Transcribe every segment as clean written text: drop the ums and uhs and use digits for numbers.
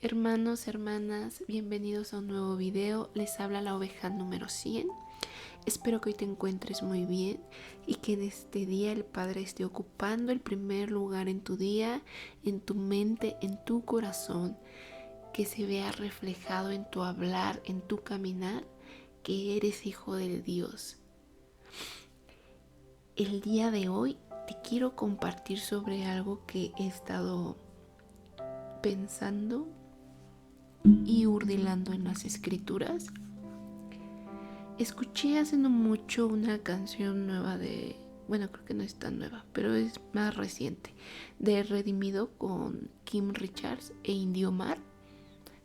Hermanos, hermanas, bienvenidos a un nuevo video. Les habla la oveja número 100. Espero que hoy te encuentres muy bien y que en este día el Padre esté ocupando el primer lugar en tu día, en tu mente, en tu corazón, que se vea reflejado en tu hablar, en tu caminar, que eres hijo de Dios. El día de hoy te quiero compartir sobre algo que he estado pensando y hurdilando en las escrituras. Escuché hace no mucho una canción nueva creo que no es tan nueva, pero es más reciente, de Redimido con Kim Richards e Indiomar.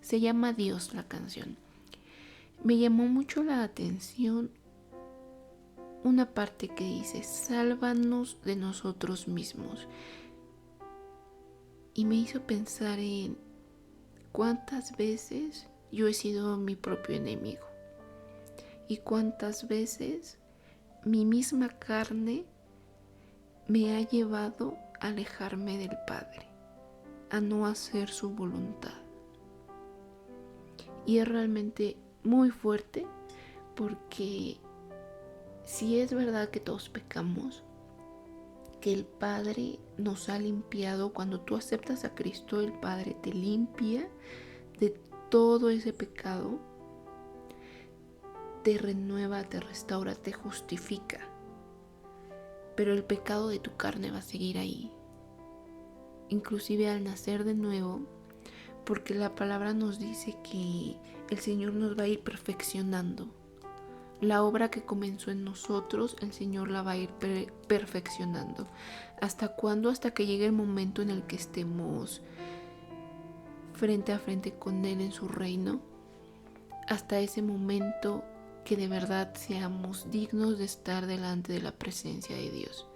Se llama Dios la canción. Me llamó mucho la atención una parte que dice, sálvanos de nosotros mismos. Y me hizo pensar en cuántas veces yo he sido mi propio enemigo. Y cuántas veces mi misma carne me ha llevado a alejarme del Padre, a no hacer su voluntad. Y es realmente muy fuerte porque si es verdad que todos pecamos, que el Padre nos ha limpiado, cuando tú aceptas a Cristo, el Padre te limpia de todo ese pecado, te renueva, te restaura, te justifica. Pero el pecado de tu carne va a seguir ahí, inclusive al nacer de nuevo, porque la palabra nos dice que el Señor nos va a ir perfeccionando. La obra que comenzó en nosotros, el Señor la va a ir perfeccionando. ¿Hasta cuándo? Hasta que llegue el momento en el que estemos frente a frente con Él en su reino. Hasta ese momento que de verdad seamos dignos de estar delante de la presencia de Dios.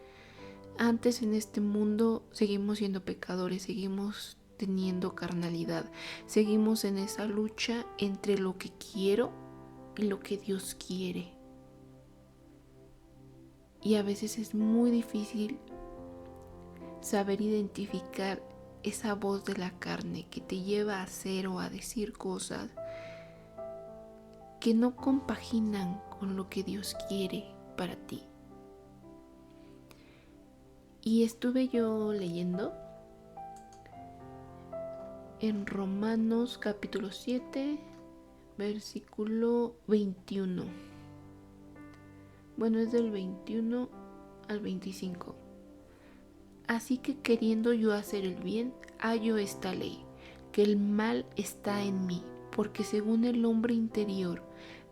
Antes en este mundo seguimos siendo pecadores, seguimos teniendo carnalidad, seguimos en esa lucha entre lo que quiero y lo que Dios quiere. Y a veces es muy difícil saber identificar esa voz de la carne que te lleva a hacer o a decir cosas que no compaginan con lo que Dios quiere para ti. Y estuve yo leyendo en Romanos capítulo 7, versículo 21. Bueno, es del 21 al 25. Así que queriendo yo hacer el bien, hallo esta ley, que el mal está en mí, porque según el hombre interior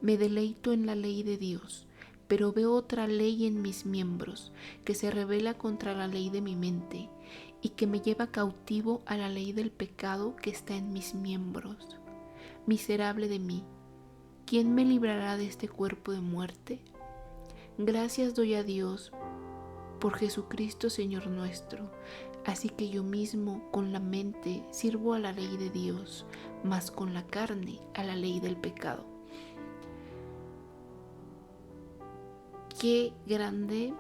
me deleito en la ley de Dios, pero veo otra ley en mis miembros, que se rebela contra la ley de mi mente, y que me lleva cautivo a la ley del pecado que está en mis miembros. Miserable de mí, ¿quién me librará de este cuerpo de muerte? Gracias doy a Dios por Jesucristo Señor nuestro. Así que yo mismo con la mente sirvo a la ley de Dios, mas con la carne a la ley del pecado. Qué grande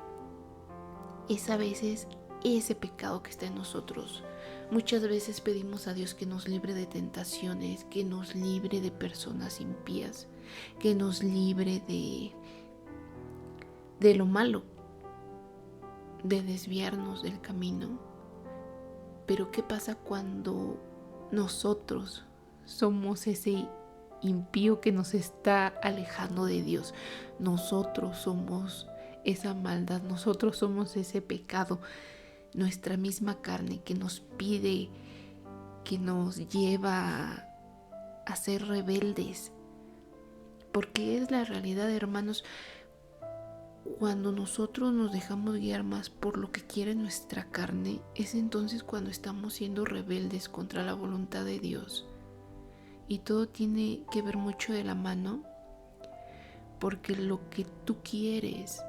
es a veces ese pecado que está en nosotros. Muchas veces pedimos a Dios que nos libre de tentaciones, que nos libre de personas impías, que nos libre de lo malo, de desviarnos del camino. Pero ¿qué pasa cuando nosotros somos ese impío que nos está alejando de Dios? Nosotros somos esa maldad, nosotros somos ese pecado, nuestra misma carne que nos pide, que nos lleva a ser rebeldes. Porque es la realidad, hermanos. Cuando nosotros nos dejamos guiar más por lo que quiere nuestra carne, es entonces cuando estamos siendo rebeldes contra la voluntad de Dios. Y todo tiene que ver mucho de la mano, porque lo que tú quieres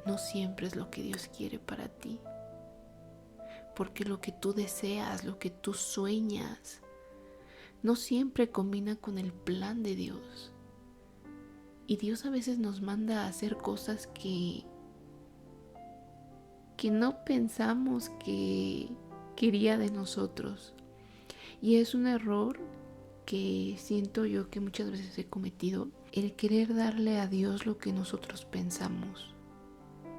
no siempre es lo que Dios quiere para ti. Porque lo que tú deseas, lo que tú sueñas, no siempre combina con el plan de Dios. Y Dios a veces nos manda a hacer cosas que no pensamos que quería de nosotros. Y es un error que siento yo que muchas veces he cometido, el querer darle a Dios lo que nosotros pensamos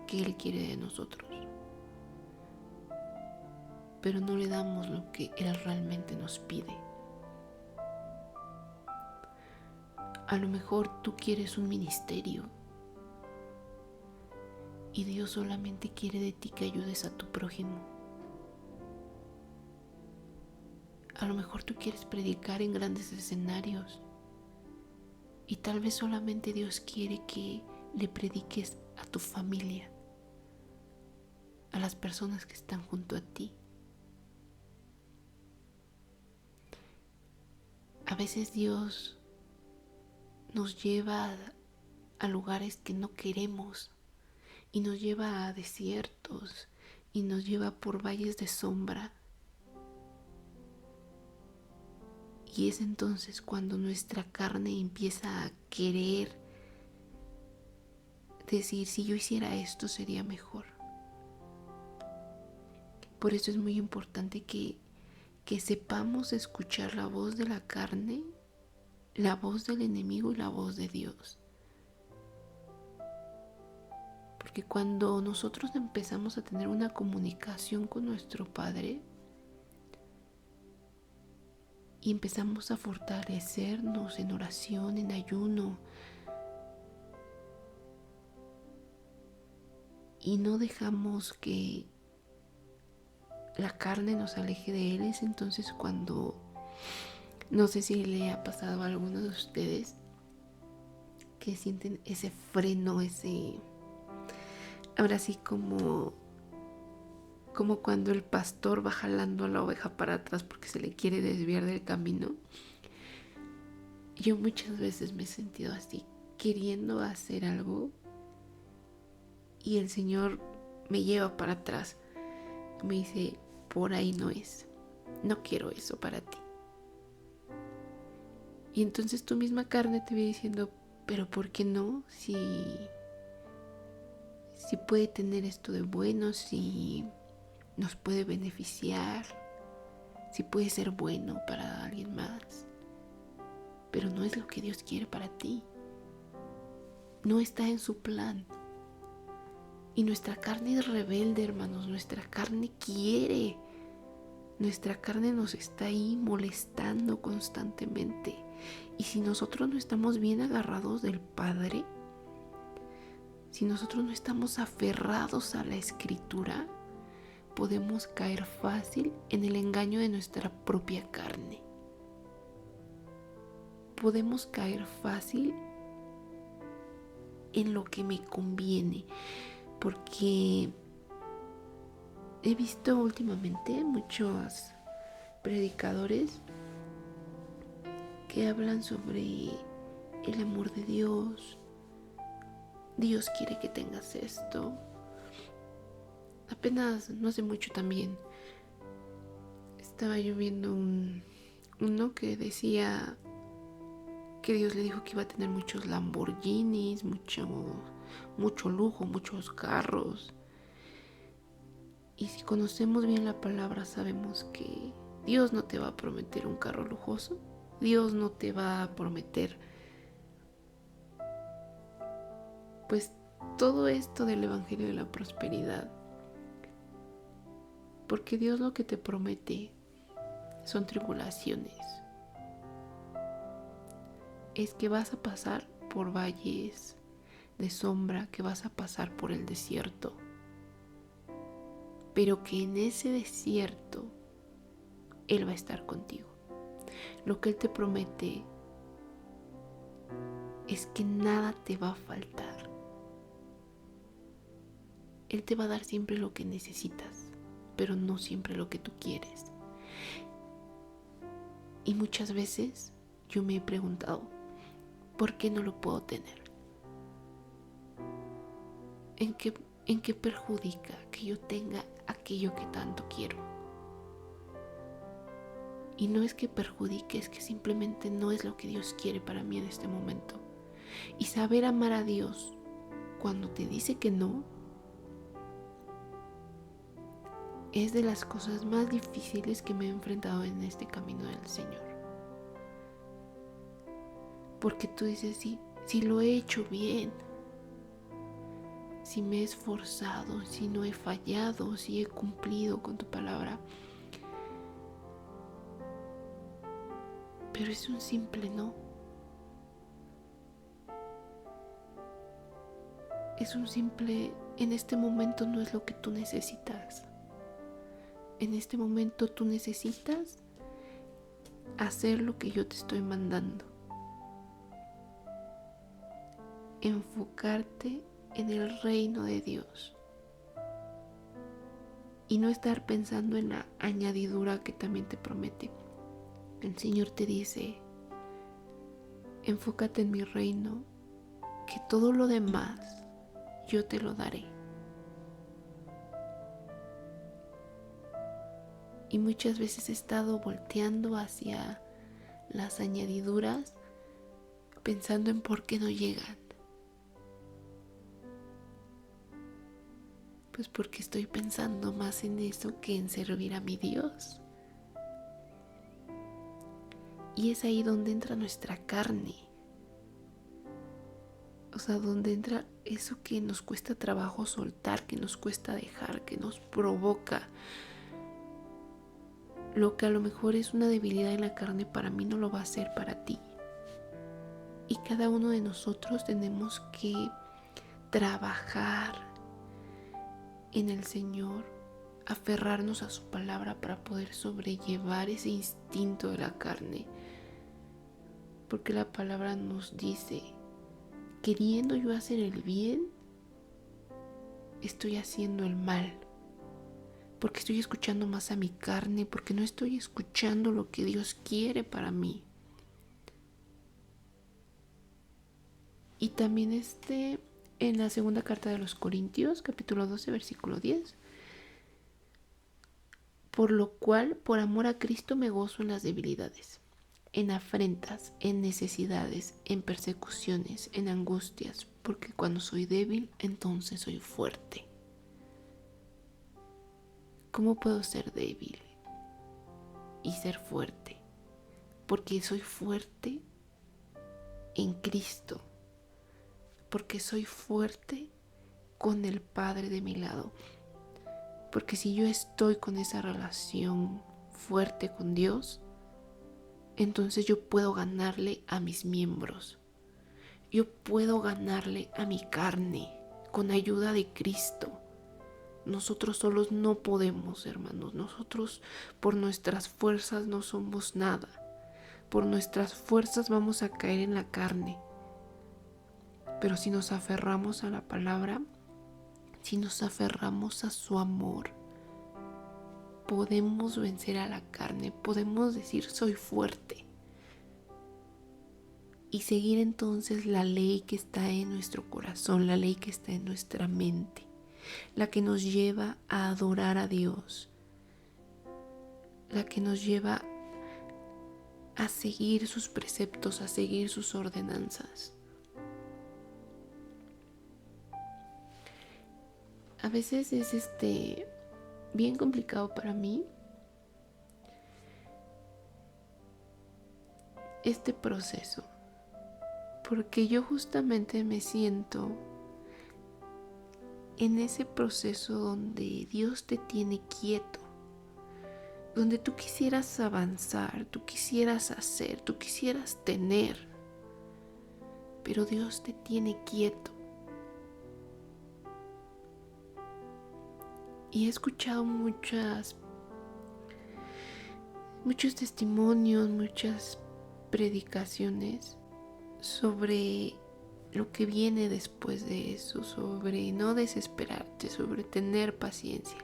que Él quiere de nosotros, pero no le damos lo que Él realmente nos pide. A lo mejor tú quieres un ministerio y Dios solamente quiere de ti que ayudes a tu prójimo. A lo mejor tú quieres predicar en grandes escenarios y tal vez solamente Dios quiere que le prediques a tu familia, a las personas que están junto a ti. A veces Dios nos lleva a lugares que no queremos y nos lleva a desiertos y nos lleva por valles de sombra. Y es entonces cuando nuestra carne empieza a querer decir, si yo hiciera esto sería mejor. Por eso es muy importante que sepamos escuchar la voz de la carne, la voz del enemigo y la voz de Dios. Porque cuando nosotros empezamos a tener una comunicación con nuestro Padre y empezamos a fortalecernos en oración, en ayuno, y no dejamos que la carne nos aleje de Él, es entonces cuando, no sé si le ha pasado a algunos de ustedes, que sienten ese freno, ahora sí como cuando el pastor va jalando a la oveja para atrás porque se le quiere desviar del camino. Yo muchas veces me he sentido así, queriendo hacer algo y el Señor me lleva para atrás. Me dice, por ahí no es, no quiero eso para ti. Y entonces tu misma carne te va diciendo, pero ¿por qué no? Si puede tener esto de bueno, si nos puede beneficiar, si puede ser bueno para alguien más. Pero no es lo que Dios quiere para ti. No está en su plan. Y nuestra carne es rebelde, hermanos. Nuestra carne quiere. Nuestra carne nos está ahí molestando constantemente. Y si nosotros no estamos bien agarrados del Padre, si nosotros no estamos aferrados a la Escritura, podemos caer fácil en el engaño de nuestra propia carne. Podemos caer fácil en lo que me conviene, porque he visto últimamente muchos predicadores que hablan sobre el amor de Dios. Dios quiere que tengas esto. Apenas, no hace mucho también, estaba yo viendo uno que decía que Dios le dijo que iba a tener muchos Lamborghinis, mucho lujo, muchos carros. Y si conocemos bien la palabra, sabemos que Dios no te va a prometer un carro lujoso. Dios no te va a prometer pues todo esto del evangelio de la prosperidad. Porque Dios lo que te promete son tribulaciones. Es que vas a pasar por valles de sombra, que vas a pasar por el desierto. Pero que en ese desierto Él va a estar contigo. Lo que Él te promete es que nada te va a faltar. Él te va a dar siempre lo que necesitas, pero no siempre lo que tú quieres. Y muchas veces yo me he preguntado, ¿por qué no lo puedo tener? ¿En qué perjudica que yo tenga aquello que tanto quiero? Y no es que perjudique, es que simplemente no es lo que Dios quiere para mí en este momento. Y saber amar a Dios cuando te dice que no, es de las cosas más difíciles que me he enfrentado en este camino del Señor. Porque tú dices, sí, si lo he hecho bien, si me he esforzado, si no he fallado, si he cumplido con tu palabra. Pero es un simple no. Es un simple, en este momento no es lo que tú necesitas. En este momento tú necesitas hacer lo que yo te estoy mandando. Enfocarte en el reino de Dios. Y no estar pensando en la añadidura que también te promete. El Señor te dice, enfócate en mi reino, que todo lo demás yo te lo daré. Y muchas veces he estado volteando hacia las añadiduras, pensando en por qué no llegan. Pues porque estoy pensando más en eso que en servir a mi Dios. Y es ahí donde entra nuestra carne. O sea, donde entra eso que nos cuesta trabajo soltar, que nos cuesta dejar, que nos provoca. Lo que a lo mejor es una debilidad en la carne, para mí no lo va a ser para ti. Y cada uno de nosotros tenemos que trabajar en el Señor, aferrarnos a su palabra para poder sobrellevar ese instinto de la carne. Porque la palabra nos dice, queriendo yo hacer el bien, estoy haciendo el mal. Porque estoy escuchando más a mi carne, porque no estoy escuchando lo que Dios quiere para mí. Y también en la segunda carta de los Corintios, capítulo 12, versículo 10. Por lo cual, por amor a Cristo me gozo en las debilidades, en afrentas, en necesidades, en persecuciones, en angustias, porque cuando soy débil, entonces soy fuerte. ¿Cómo puedo ser débil y ser fuerte? Porque soy fuerte en Cristo, porque soy fuerte con el Padre de mi lado. Porque si yo estoy con esa relación fuerte con Dios, entonces yo puedo ganarle a mis miembros. Yo puedo ganarle a mi carne con ayuda de Cristo. Nosotros solos no podemos, hermanos. Nosotros por nuestras fuerzas no somos nada. Por nuestras fuerzas vamos a caer en la carne. Pero si nos aferramos a la palabra, si nos aferramos a su amor, podemos vencer a la carne, podemos decir soy fuerte y seguir entonces la ley que está en nuestro corazón, la ley que está en nuestra mente, la que nos lleva a adorar a Dios, la que nos lleva a seguir sus preceptos, a seguir sus ordenanzas. A veces es bien complicado para mí este proceso, porque yo justamente me siento en ese proceso donde Dios te tiene quieto, donde tú quisieras avanzar, tú quisieras hacer, tú quisieras tener, pero Dios te tiene quieto. Y he escuchado muchos testimonios, muchas predicaciones sobre lo que viene después de eso, sobre no desesperarte, sobre tener paciencia.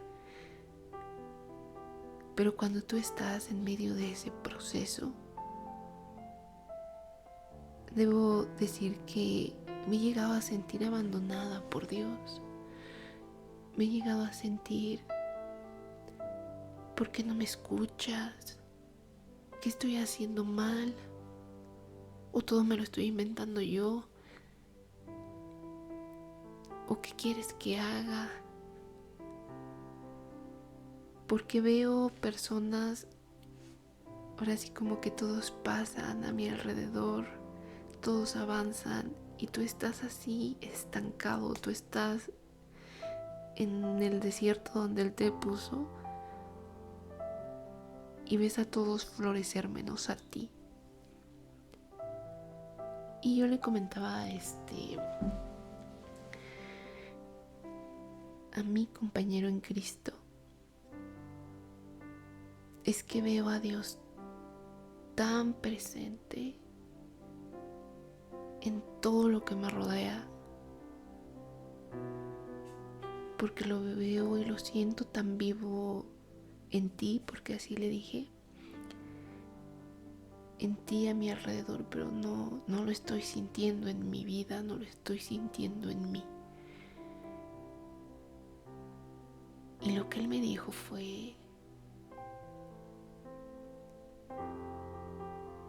Pero cuando tú estás en medio de ese proceso, debo decir que me he llegado a sentir abandonada por Dios. Me he llegado a sentir, ¿por qué no me escuchas? ¿Qué estoy haciendo mal? ¿O todo me lo estoy inventando yo? ¿O qué quieres que haga? porque veo personas, ahora sí como que todos pasan a mi alrededor, todos avanzan y tú estás así estancado, tú estás en el desierto donde Él te puso y ves a todos florecer menos a ti. Y yo le comentaba a mi compañero en Cristo, es que veo a Dios tan presente en todo lo que me rodea, porque lo veo y lo siento tan vivo en ti, porque así le dije, en ti a mi alrededor, pero no lo estoy sintiendo en mi vida, no lo estoy sintiendo en mí. Y lo que él me dijo fue,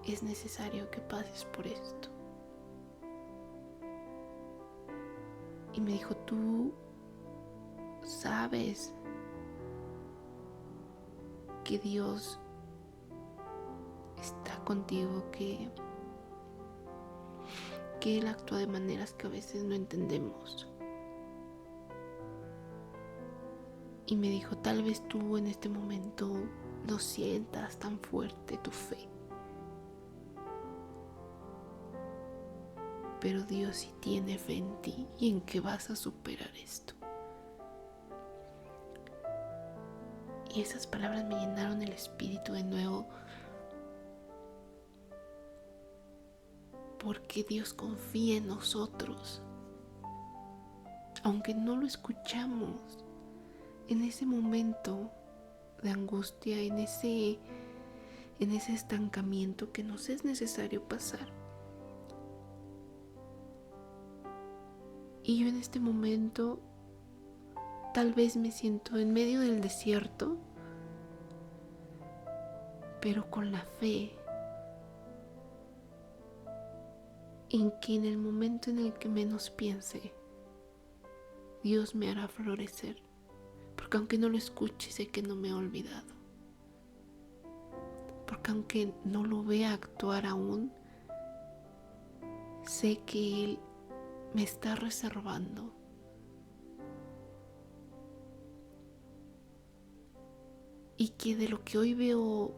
es necesario que pases por esto. Y me dijo, tú sabes que Dios está contigo, que Él actúa de maneras que a veces no entendemos. Y me dijo, tal vez tú en este momento no sientas tan fuerte tu fe, pero Dios sí tiene fe en ti y en que vas a superar esto. Y esas palabras me llenaron el espíritu de nuevo, porque Dios confía en nosotros, aunque no lo escuchamos. En ese momento de angustia, en ese estancamiento que nos es necesario pasar. Y yo en este momento tal vez me siento en medio del desierto, pero con la fe en que en el momento en el que menos piense, Dios me hará florecer. Porque aunque no lo escuche, sé que no me ha olvidado. Porque aunque no lo vea actuar aún, sé que Él me está reservando y que de lo que hoy veo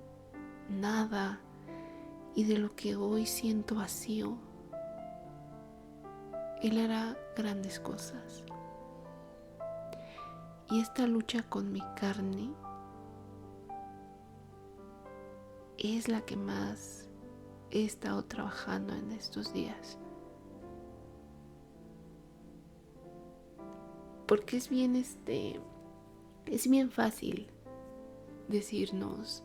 nada y de lo que hoy siento vacío, Él hará grandes cosas. Y esta lucha con mi carne es la que más he estado trabajando en estos días. Porque es bien fácil decirnos,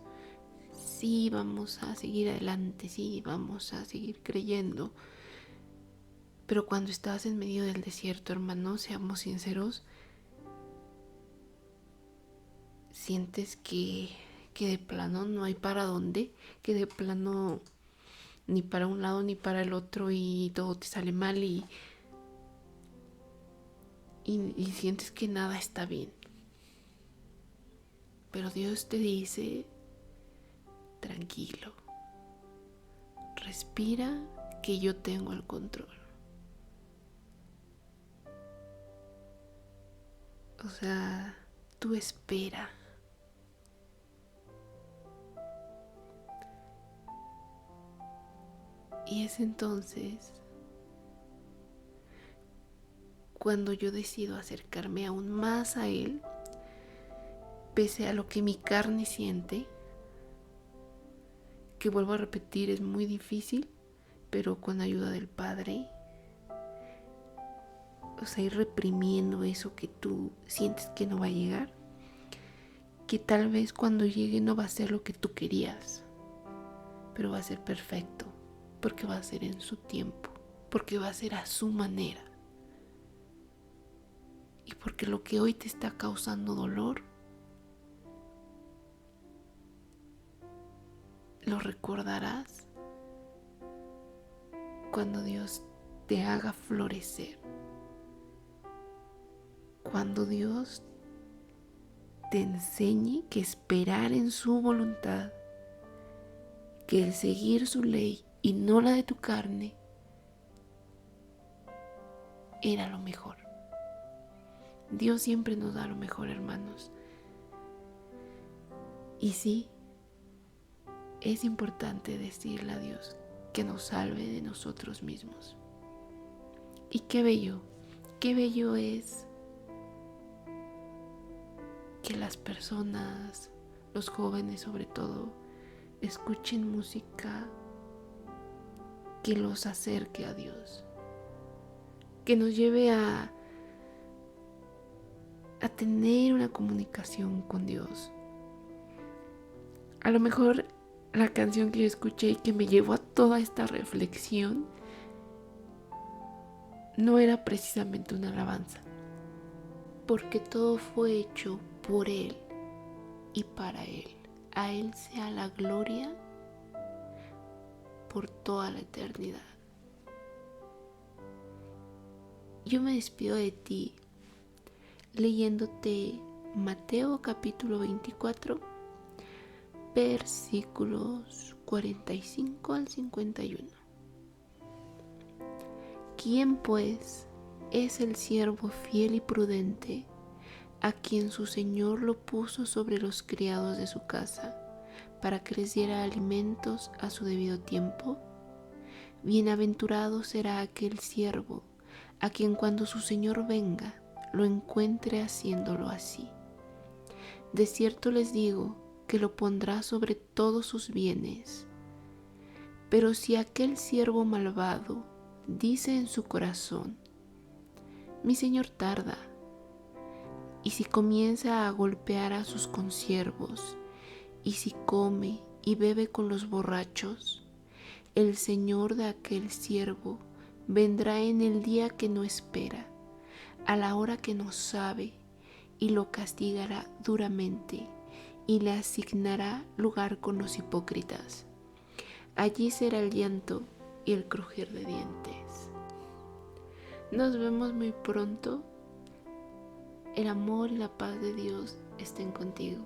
sí, vamos a seguir adelante, sí, vamos a seguir creyendo. Pero cuando estás en medio del desierto, hermano, seamos sinceros, sientes que de plano no hay para dónde, que de plano ni para un lado ni para el otro y todo te sale mal y sientes que nada está bien. Pero Dios te dice, tranquilo, respira, que yo tengo el control. O sea, tú espera. Y es entonces cuando yo decido acercarme aún más a Él, pese a lo que mi carne siente, que vuelvo a repetir, es muy difícil, pero con ayuda del Padre, o sea, ir reprimiendo eso que tú sientes que no va a llegar, que tal vez cuando llegue no va a ser lo que tú querías, pero va a ser perfecto, porque va a ser en su tiempo, porque va a ser a su manera. Y porque lo que hoy te está causando dolor, lo recordarás cuando Dios te haga florecer, cuando Dios te enseñe que esperar en su voluntad, que el seguir su ley y no la de tu carne, era lo mejor. Dios siempre nos da lo mejor, hermanos. Y sí, es importante decirle a Dios que nos salve de nosotros mismos. Y qué bello es que las personas, los jóvenes sobre todo, escuchen música que los acerque a Dios, que nos lleve a tener una comunicación con Dios. A lo mejor la canción que yo escuché y que me llevó a toda esta reflexión no era precisamente una alabanza, porque todo fue hecho por Él y para Él. A Él sea la gloria por toda la eternidad. Yo me despido de ti leyéndote Mateo capítulo 24, versículos 45 al 51. ¿Quién pues es el siervo fiel y prudente a quien su señor lo puso sobre los criados de su casa para que les diera alimentos a su debido tiempo? Bienaventurado será aquel siervo a quien cuando su señor venga lo encuentre haciéndolo así. De cierto les digo que lo pondrá sobre todos sus bienes. Pero si aquel siervo malvado dice en su corazón: mi señor tarda, y si comienza a golpear a sus consiervos, y si come y bebe con los borrachos, el señor de aquel siervo vendrá en el día que no espera, a la hora que no sabe, y lo castigará duramente, y le asignará lugar con los hipócritas. Allí será el llanto y el crujir de dientes. Nos vemos muy pronto. El amor y la paz de Dios estén contigo.